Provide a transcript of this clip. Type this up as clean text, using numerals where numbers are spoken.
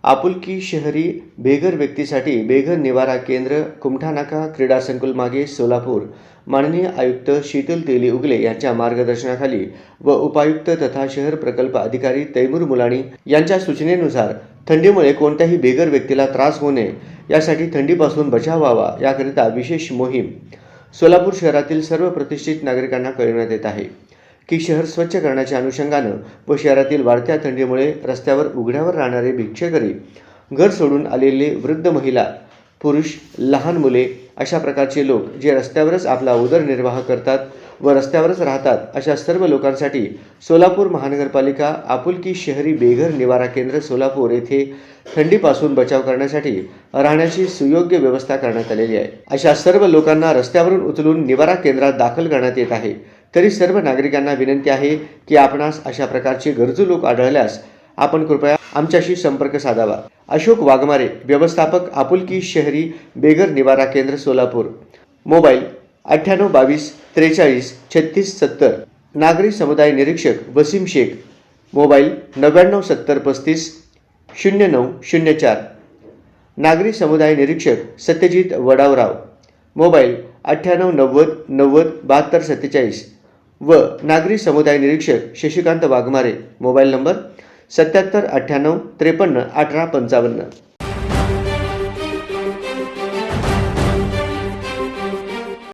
आपुलकी शहरी बेघर व्यक्तीसाठी बेघर निवारा केंद्र कुमठानाका क्रीडा संकुल मागे सोलापूर माननीय आयुक्त शीतल तेली उगले यांच्या मार्गदर्शनाखाली व उपायुक्त तथा शहर प्रकल्प अधिकारी तैमूर मुलानी यांच्या सूचनेनुसार थंडीमुळे कोणत्याही बेघर व्यक्तीला त्रास होऊ नये यासाठी थंडीपासून बचाव व्हावा याकरिता विशेष मोहीम सोलापूर शहरातील सर्व प्रतिष्ठित नागरिकांना कळविण्यात येत आहे की शहर स्वच्छ करण्याच्या अनुषंगानं व शहरातील वाढत्या थंडीमुळे रस्त्यावर उघड्यावर राहणारे भिक्षेकरी, घर सोडून आलेले वृद्ध महिला, पुरुष, लहान मुले अशा प्रकारचे लोक जे रस्त्यावरच आपला उदरनिर्वाह करतात व रस्त्यावरच राहतात अशा सर्व लोकांसाठी सोलापूर महानगरपालिका आपुलकी शहरी बेघर निवारा केंद्र सोलापूर येथे थंडीपासून बचाव करण्यासाठी राहण्याची सुयोग्य व्यवस्था करण्यात आलेली आहे। अशा सर्व लोकांना रस्त्यावरून उचलून निवारा केंद्रात दाखल करण्यात येत आहे। तरी सर्व नागरिकांना विनंती आहे की आपणास अशा प्रकारचे गरजू लोक आढळल्यास आपण कृपया आमच्याशी संपर्क साधावा। अशोक वाघमारे, व्यवस्थापक, आपुलकी शहरी बेघर निवारा केंद्र सोलापूर। मोबाईल 9822 43 36 70। नागरी समुदाय निरीक्षक वसीम शेख। मोबाईल 9970 35 0904। नागरी समुदाय निरीक्षक सत्यजित वडावराव। मोबाईल 9890 90 72 47 व नागरी समुदाय निरीक्षक शशिकांत वाघमारे। Mobile number 77 98 53 18 55।